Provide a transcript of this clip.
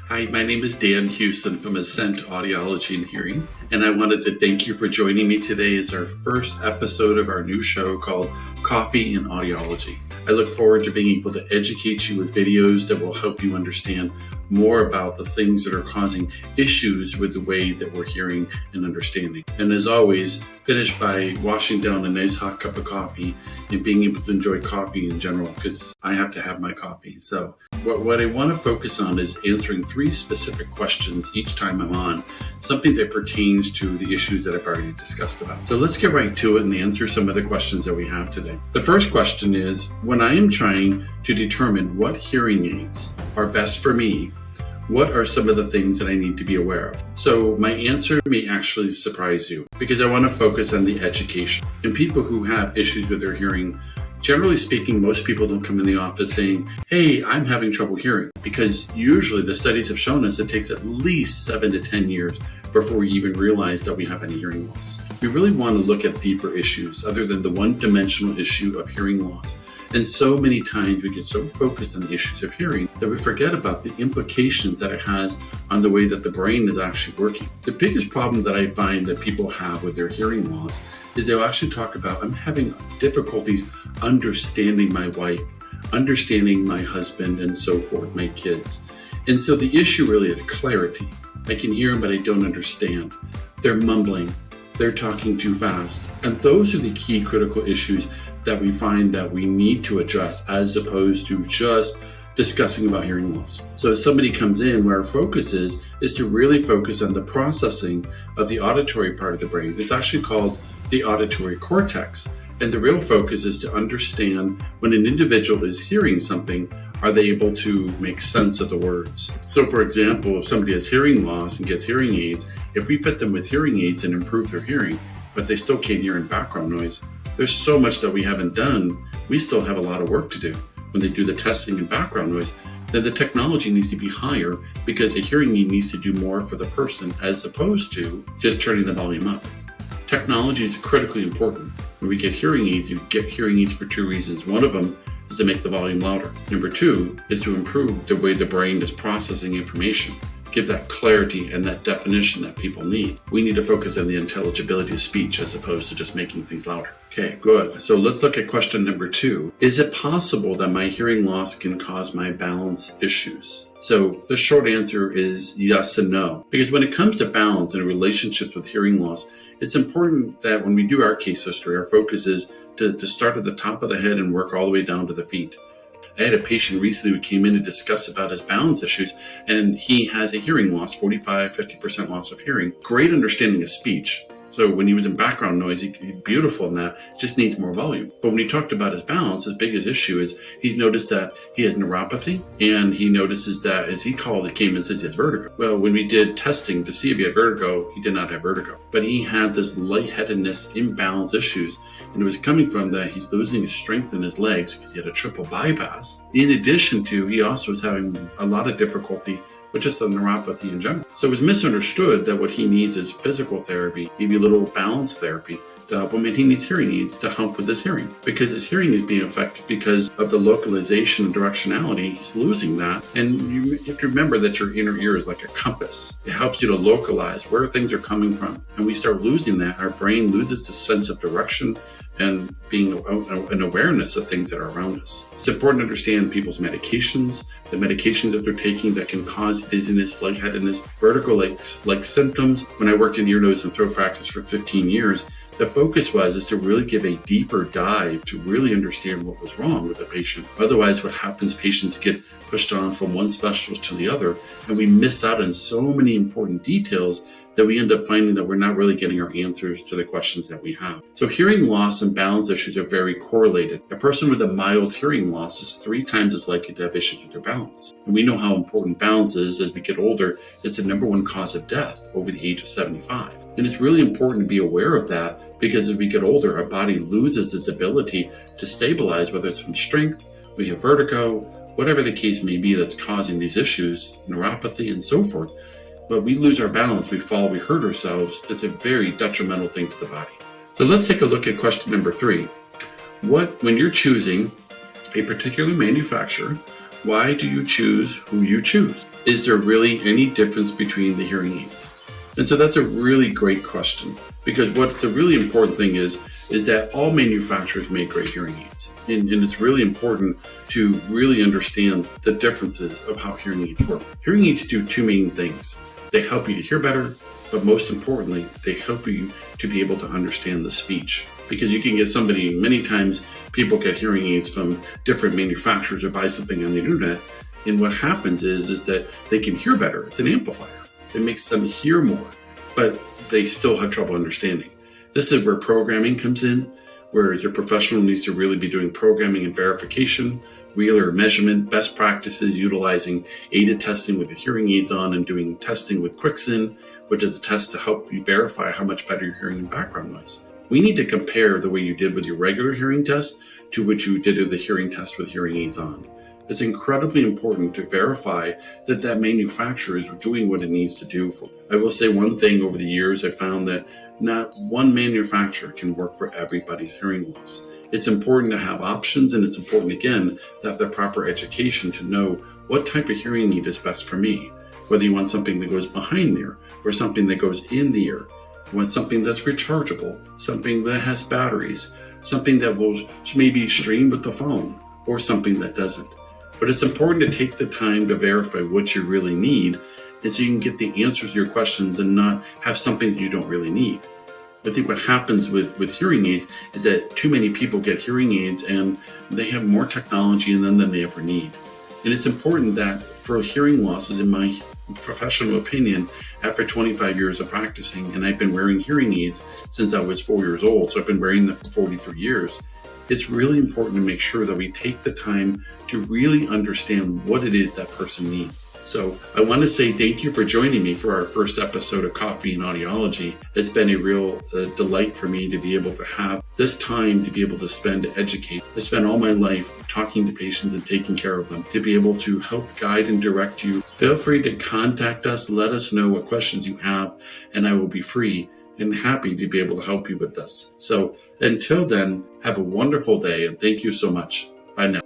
Hi, my name is Dan Hewson from Ascent Audiology and Hearing, and I wanted to thank you for joining me today as our first episode of our new show called Coffee Audiology. I look forward to being able to educate you with videos that will help you understand more about the things that are causing issues with the way that we're hearing and understanding. And as always, finish by washing down a nice hot cup of coffee and being able to enjoy coffee in general, because I have to have my coffee. So what I want to focus on is answering 3 specific questions each time I'm on, something that pertains to the issues that I've already discussed about. So let's get right to it and answer some of the questions that we have today. The first question is, when I am trying to determine what hearing aids are best for me, what are some of the things that I need to be aware of? So my answer may actually surprise you, because I want to focus on the education. And people who have issues with their hearing, generally speaking, most people don't come in the office saying, hey, I'm having trouble hearing, because usually the studies have shown us it takes at least 7 to 10 years before we even realize that we have any hearing loss. We really want to look at deeper issues other than the one-dimensional issue of hearing loss. And so many times we get so focused on the issues of hearing that we forget about the implications that it has on the way that the brain is actually working. The biggest problem that I find that people have with their hearing loss is they'll actually talk about, I'm having difficulties understanding my wife, understanding my husband, and so forth, my kids. And so the issue really is clarity. I can hear them, but I don't understand. They're mumbling. They're talking too fast. And those are the key critical issues that we find that we need to address, as opposed to just discussing about hearing loss. So if somebody comes in, where our focus is to really focus on the processing of the auditory part of the brain. It's actually called the auditory cortex. And the real focus is to understand when an individual is hearing something, are they able to make sense of the words? So for example, if somebody has hearing loss and gets hearing aids, if we fit them with hearing aids and improve their hearing, but they still can't hear in background noise, there's so much that we haven't done. We still have a lot of work to do. When they do the testing in background noise, then the technology needs to be higher, because the hearing aid needs to do more for the person as opposed to just turning the volume up. Technology is critically important. When we get hearing aids, you get hearing aids for 2 reasons. One of them is to make the volume louder. Number 2 is to improve the way the brain is processing information, give that clarity and that definition that people need. We need to focus on the intelligibility of speech as opposed to just making things louder. Okay, good. So let's look at question number 2. Is it possible that my hearing loss can cause my balance issues? So the short answer is yes and no. Because when it comes to balance and relationships with hearing loss, it's important that when we do our case history, our focus is to start at the top of the head and work all the way down to the feet. I had a patient recently who came in to discuss about his balance issues, and he has a hearing loss, 45-50% loss of hearing, great understanding of speech. So when he was in background noise, he's beautiful in that, just needs more volume. But when he talked about his balance, his biggest issue is he's noticed that he has neuropathy, and he notices that, as he called it, came and said he has vertigo. Well, when we did testing to see if he had vertigo, he did not have vertigo. But he had this lightheadedness, imbalance issues, and it was coming from that he's losing his strength in his legs because he had a triple bypass. In addition to, he also was having a lot of difficulty with just the neuropathy in general. So it was misunderstood that what he needs is physical therapy, maybe a little balance therapy to help him, and he needs hearing aids to help with his hearing, because his hearing is being affected because of the localization and directionality. He's losing that. And you have to remember that your inner ear is like a compass. It helps you to localize where things are coming from. And we start losing that, our brain loses the sense of direction and being an awareness of things that are around us. It's important to understand people's medications, the medications that they're taking that can cause dizziness, lightheadedness, vertigo-like symptoms. When I worked in ear, nose, and throat practice for 15 years, the focus is to really give a deeper dive to really understand what was wrong with the patient. Otherwise, what happens, patients get pushed on from one specialist to the other, and we miss out on so many important details that we end up finding that we're not really getting our answers to the questions that we have. So hearing loss and balance issues are very correlated. A person with a mild hearing loss is 3 times as likely to have issues with their balance. And we know how important balance is. As we get older, it's the number 1 cause of death over the age of 75. And it's really important to be aware of that, because as we get older, our body loses its ability to stabilize, whether it's from strength, we have vertigo, whatever the case may be that's causing these issues, neuropathy and so forth. But we lose our balance, we fall, we hurt ourselves. It's a very detrimental thing to the body. So let's take a look at question number 3. When you're choosing a particular manufacturer, Why do you choose who you choose? Is there really any difference between the hearing aids? And so that's a really great question, because what's a really important thing is that all manufacturers make great hearing aids. And it's really important to really understand the differences of how hearing aids work. Hearing aids do two main things. They help you to hear better, but most importantly, they help you to be able to understand the speech. Because you can get somebody, many times people get hearing aids from different manufacturers or buy something on the internet. And what happens is that they can hear better. It's an amplifier. It makes them hear more, but they still have trouble understanding. This is where programming comes in, where your professional needs to really be doing programming and verification, real measurement, best practices, utilizing aided testing with the hearing aids on and doing testing with QuickSyn, which is a test to help you verify how much better you're hearing in background noise. We need to compare the way you did with your regular hearing test to what you did with the hearing test with hearing aids on. It's incredibly important to verify that manufacturer is doing what it needs to do. I will say one thing: over the years, I found that not one manufacturer can work for everybody's hearing loss. It's important to have options, and it's important, again, to have the proper education to know what type of hearing aid is best for me. Whether you want something that goes behind the ear or something that goes in the ear. You want something that's rechargeable, something that has batteries, something that will maybe stream with the phone, or something that doesn't. But it's important to take the time to verify what you really need, and so you can get the answers to your questions and not have something that you don't really need. I think what happens with hearing aids is that too many people get hearing aids and they have more technology in them than they ever need. And it's important that for hearing losses, in my professional opinion, after 25 years of practicing, and I've been wearing hearing aids since I was 4 years old, so I've been wearing them for 43 years, it's really important to make sure that we take the time to really understand what it is that person needs. So I want to say thank you for joining me for our first episode of Coffee and Audiology. It's been a real delight for me to be able to have this time to be able to spend to educate. I spent all my life talking to patients and taking care of them. To be able to help guide and direct you, feel free to contact us. Let us know what questions you have, and I will be free and happy to be able to help you with this. So until then, have a wonderful day, and thank you so much. Bye now.